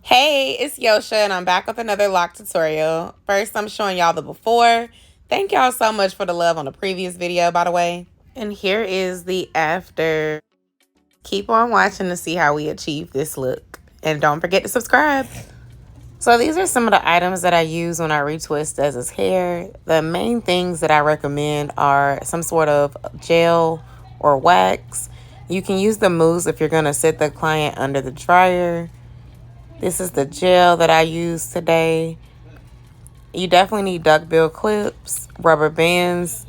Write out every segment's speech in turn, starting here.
Hey, it's Yosha, and I'm back with another lock tutorial. First, I'm showing y'all the before. Thank y'all so much for the love on the previous video, by the way. And here is the after. Keep on watching to see how we achieve this look. And don't forget to subscribe. So these are some of the items that I use when I retwist Dez's hair. The main things that I recommend are some sort of gel or wax. You can use the mousse if you're going to sit the client under the dryer. This is the gel that I use today. You definitely need duckbill clips, rubber bands,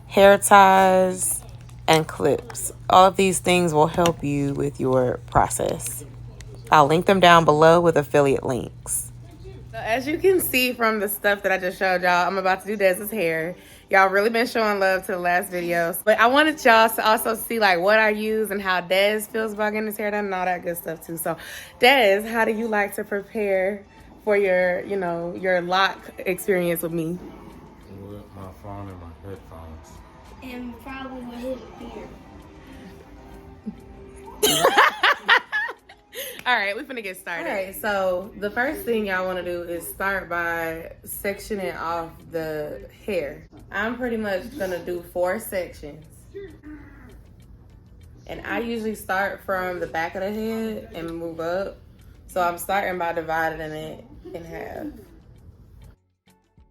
hair ties, and clips. All of these things will help you with your process. I'll link them down below with affiliate links. So as you can see from the stuff that I just showed y'all, I'm about to do Dez's hair. Y'all really been showing love to the last videos. But I wanted y'all to also see like what I use and how Dez feels about getting his hair done and all that good stuff too. So Dez, how do you like to prepare for your, your lock experience with me? With my phone and my headphones. And probably with his beard. All right, we're finna get started. All right, so the first thing y'all want to do is start by sectioning off the hair. I'm pretty much gonna do 4 sections. And I usually start from the back of the head and move up. So I'm starting by dividing it in half.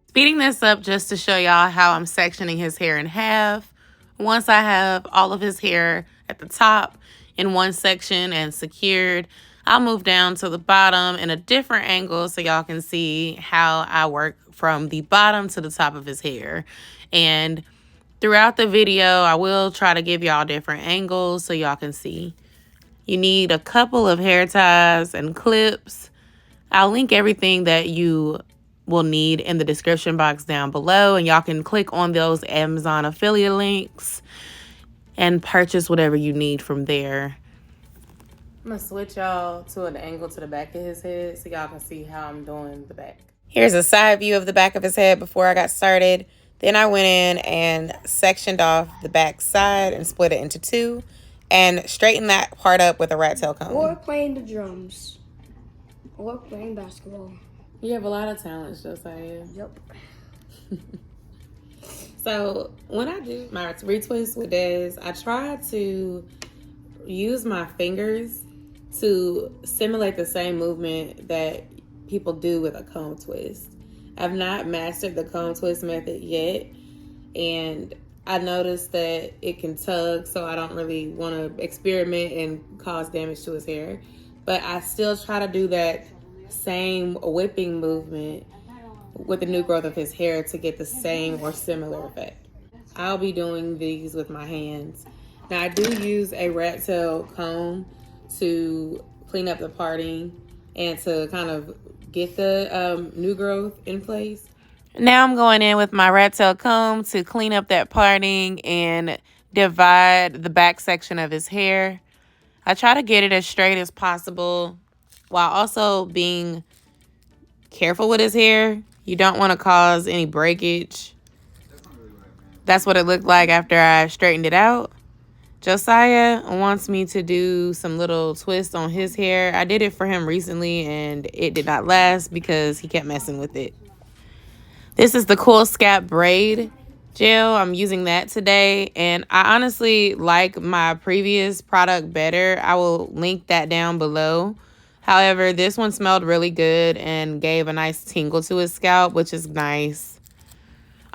Speeding this up just to show y'all how I'm sectioning his hair in half. Once I have all of his hair at the top in one section and secured, I'll move down to the bottom in a different angle so y'all can see how I work from the bottom to the top of his hair. And throughout the video, I will try to give y'all different angles so y'all can see. You need a couple of hair ties and clips. I'll link everything that you will need in the description box down below, and y'all can click on those Amazon affiliate links and purchase whatever you need from there. I'm gonna switch y'all to an angle to the back of his head so y'all can see how I'm doing the back. Here's a side view of the back of his head before I got started. Then I went in and sectioned off the back side and split it into 2 and straightened that part up with a rat tail comb. Or playing the drums. Or playing basketball. You have a lot of talents, Josiah. Yep. So when I do my retwist with Dez, I try to use my fingers to simulate the same movement that people do with a comb twist. I've not mastered the comb twist method yet, and I noticed that it can tug, so I don't really want to experiment and cause damage to his hair. But I still try to do that same whipping movement with the new growth of his hair to get the same or similar effect. I'll be doing these with my hands. Now I do use a rat tail comb to clean up the parting and to kind of get the new growth in place. Now I'm going in with my rat tail comb to clean up that parting and divide the back section of his hair. I try to get it as straight as possible while also being careful with his hair. You don't want to cause any breakage. That's what it looked like after I straightened it out. Josiah wants me to do some little twists on his hair. I did it for him recently and it did not last because he kept messing with it. This is the Cool Scalp Braid Gel. I'm using that today, and I honestly like my previous product better. I will link that down below. However, this one smelled really good and gave a nice tingle to his scalp, which is nice.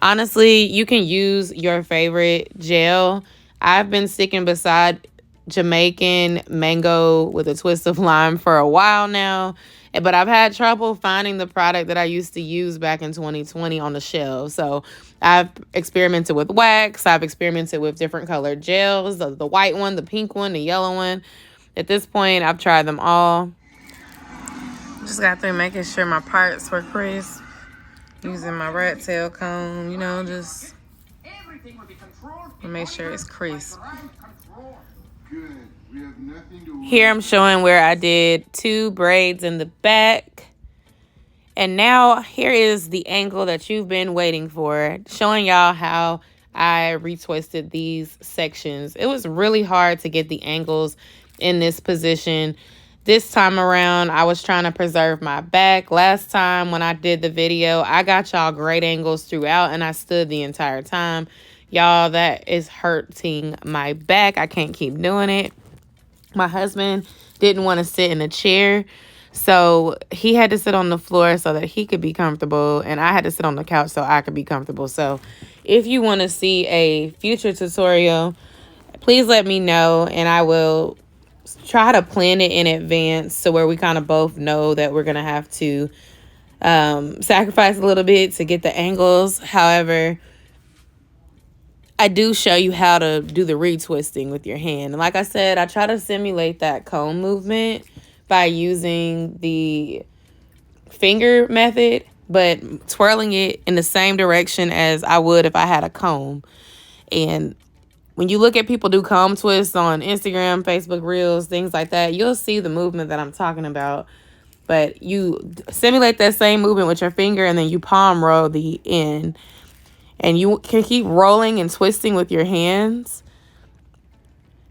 Honestly, you can use your favorite gel. I've been sticking beside Jamaican mango with a twist of lime for a while now, but I've had trouble finding the product that I used to use back in 2020 on the shelf. So I've experimented with wax. I've experimented with different colored gels, the white one, the pink one, the yellow one. At this point, I've tried them all. Just got through making sure my parts were crisp. Using my rat tail comb, just to make sure it's crisp. Here I'm showing where I did 2 braids in the back. And now here is the angle that you've been waiting for, showing y'all how I retwisted these sections. It was really hard to get the angles in this position. This time around, I was trying to preserve my back. Last time when I did the video, I got y'all great angles throughout and I stood the entire time. Y'all, that is hurting my back. I can't keep doing it. My husband didn't want to sit in a chair, so he had to sit on the floor so that he could be comfortable, and I had to sit on the couch so I could be comfortable. So if you want to see a future tutorial, please let me know, and I will try to plan it in advance so where we kind of both know that we're going to have to sacrifice a little bit to get the angles. However, I do show you how to do the retwisting with your hand. And like I said, I try to simulate that comb movement by using the finger method, but twirling it in the same direction as I would if I had a comb. And when you look at people do comb twists on Instagram, Facebook Reels, things like that, you'll see the movement that I'm talking about. But you simulate that same movement with your finger and then you palm roll the end. And you can keep rolling and twisting with your hands,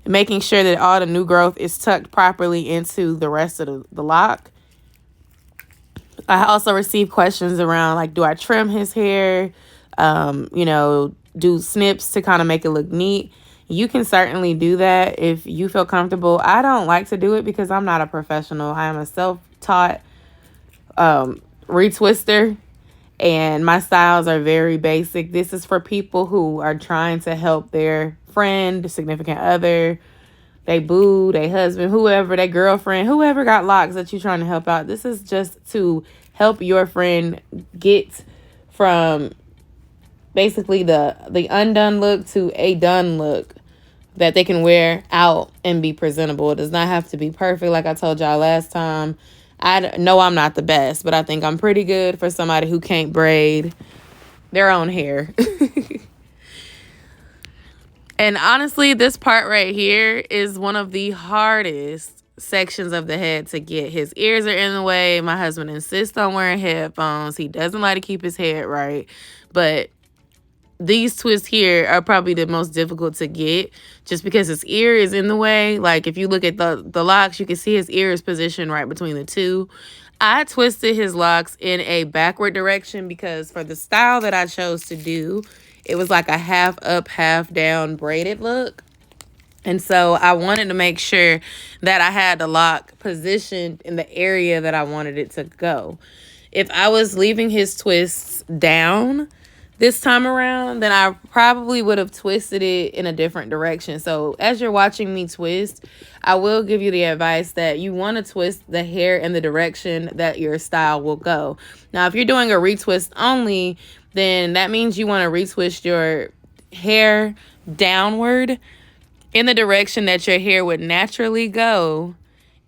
making sure that all the new growth is tucked properly into the rest of the lock. I also received questions around, like, do I trim his hair? You know, do snips to kind of make it look neat. You can certainly do that if you feel comfortable. I don't like to do it because I'm not a professional. I am a self-taught retwister. And my styles are very basic. This is for people who are trying to help their friend, significant other, they boo, they husband, whoever, their girlfriend, whoever got locks that you're trying to help out. This is just to help your friend get from basically the undone look to a done look that they can wear out and be presentable. It does not have to be perfect. Like I told y'all last time, I know I'm not the best, but I think I'm pretty good for somebody who can't braid their own hair. And honestly, this part right here is one of the hardest sections of the head to get. His ears are in the way. My husband insists on wearing headphones. He doesn't like to keep his head right. But these twists here are probably the most difficult to get just because his ear is in the way. Like if you look at the locks, you can see his ear is positioned right between the two. I twisted his locks in a backward direction because for the style that I chose to do, it was like a half up, half down braided look. And so I wanted to make sure that I had the lock positioned in the area that I wanted it to go. If I was leaving his twists down this time around, then I probably would have twisted it in a different direction. So as you're watching me twist, I will give you the advice that you want to twist the hair in the direction that your style will go. Now, if you're doing a retwist only, then that means you want to retwist your hair downward in the direction that your hair would naturally go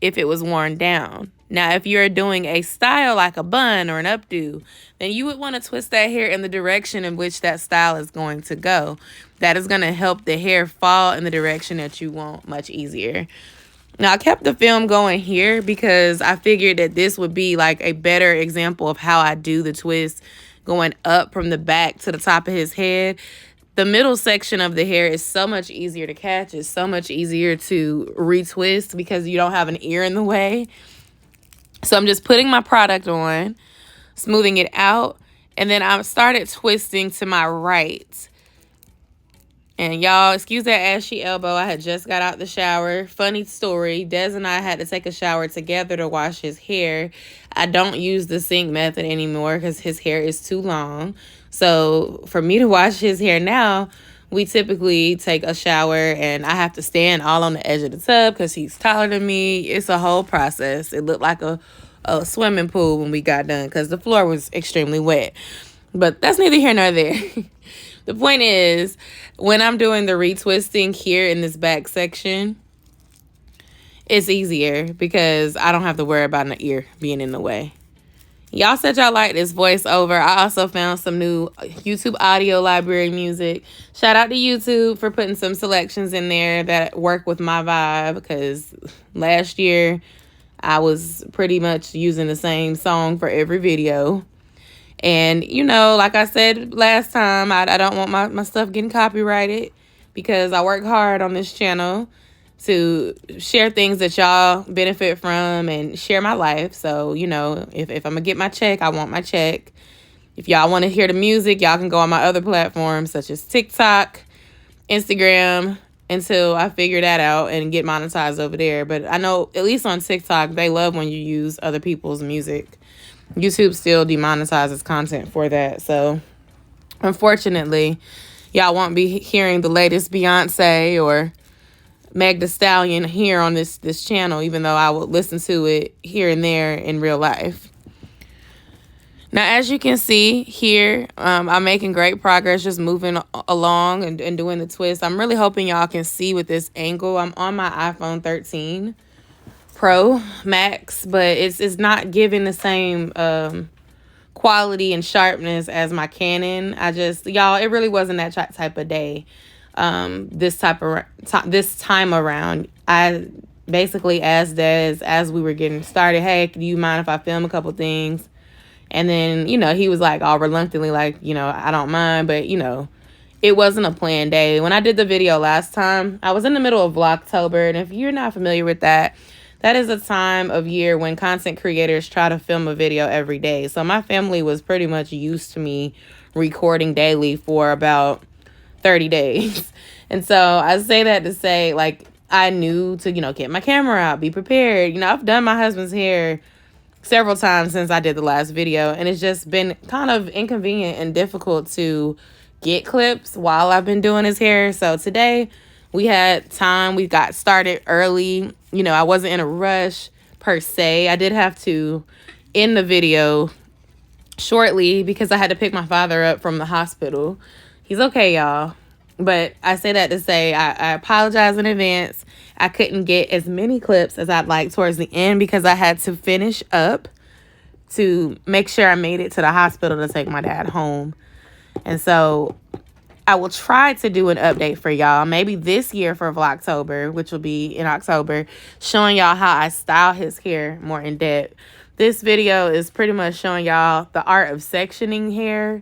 if it was worn down. Now, if you're doing a style like a bun or an updo, then you would want to twist that hair in the direction in which that style is going to go. That is going to help the hair fall in the direction that you want much easier. Now, I kept the film going here because I figured that this would be like a better example of how I do the twist going up from the back to the top of his head. The middle section of the hair is so much easier to catch. It's so much easier to retwist because you don't have an ear in the way. So I'm just putting my product on, smoothing it out, and then I started twisting to my right. And y'all, excuse that ashy elbow. I had just got out the shower. Funny story, Des and I had to take a shower together to wash his hair. I don't use the sink method anymore because his hair is too long. So for me to wash his hair now, we typically take a shower and I have to stand all on the edge of the tub because he's taller than me. It's a whole process. It looked like a swimming pool when we got done because the floor was extremely wet. But that's neither here nor there. The point is, when I'm doing the retwisting here in this back section, it's easier because I don't have to worry about an ear being in the way. Y'all said y'all like this voiceover. I also found some new YouTube audio library music. Shout out to YouTube for putting some selections in there that work with my vibe because last year I was pretty much using the same song for every video. And, you know, like I said last time, I don't want my stuff getting copyrighted because I work hard on this channel. to share things that y'all benefit from and share my life. So, you know, if I'm going to get my check, I want my check. If y'all want to hear the music, y'all can go on my other platforms such as TikTok, Instagram, until I figure that out and get monetized over there. But I know at least on TikTok, they love when you use other people's music. YouTube still demonetizes content for that. So unfortunately, y'all won't be hearing the latest Beyonce or Meg Thee Stallion here on this channel, even though I would listen to it here and there in real life. Now, as you can see here, I'm making great progress, just moving along and doing the twist. I'm really hoping y'all can see with this angle. I'm on my iPhone 13 Pro Max, but it's not giving the same quality and sharpness as my Canon. Y'all, it really wasn't that type of day. This time around, I basically asked Des as we were getting started, hey, do you mind if I film a couple things? And then, you know, he was like all reluctantly like, you know, I don't mind. But, you know, it wasn't a planned day. When I did the video last time, I was in the middle of Vlogtober. And if you're not familiar with that, that is a time of year when content creators try to film a video every day. So my family was pretty much used to me recording daily for about 30 days. And so I say that to say, like, I knew to, you know, get my camera out, be prepared. You know, I've done my husband's hair several times since I did the last video, and it's just been kind of inconvenient and difficult to get clips while I've been doing his hair. So today we had time. We got started early. You know, I wasn't in a rush per se. I did have to end the video shortly because I had to pick my father up from the hospital. He's okay, y'all. But I say that to say I apologize in advance. I couldn't get as many clips as I'd like towards the end because I had to finish up to make sure I made it to the hospital to take my dad home. And so I will try to do an update for y'all, maybe this year for Vlogtober, which will be in October, showing y'all how I style his hair more in depth. This video is pretty much showing y'all the art of sectioning hair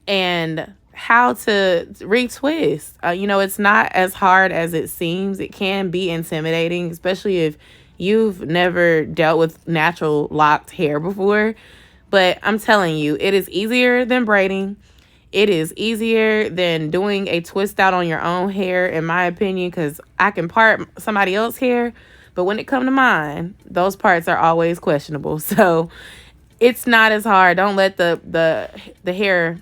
and how to retwist. You know, it's not as hard as it seems. It can be intimidating, especially if you've never dealt with natural locked hair before. But I'm telling you, it is easier than braiding. It is easier than doing a twist out on your own hair, in my opinion, because I can part somebody else's hair, but when it comes to mine, those parts are always questionable. So it's not as hard. Don't let the hair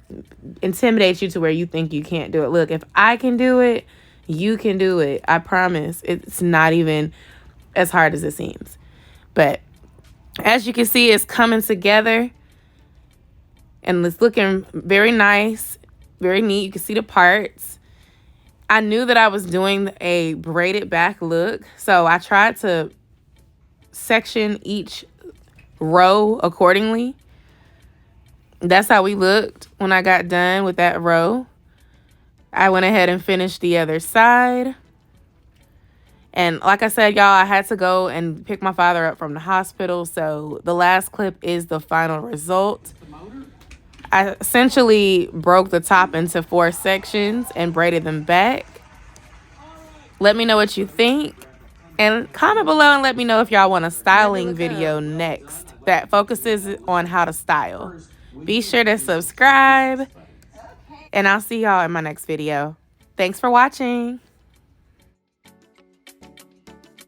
intimidate you to where you think you can't do it. Look, if I can do it, you can do it. I promise. It's not even as hard as it seems. But as you can see, it's coming together. And it's looking very nice, very neat. You can see the parts. I knew that I was doing a braided back look, so I tried to section each row accordingly. That's how we looked when I got done with that row. I went ahead and finished the other side. And like I said, y'all, I had to go and pick my father up from the hospital, so the last clip is the final result. I essentially broke the top into 4 sections and braided them back. Let me know what you think. And comment below and let me know if y'all want a styling video next that focuses on how to style. Be sure to subscribe. And I'll see y'all in my next video. Thanks for watching.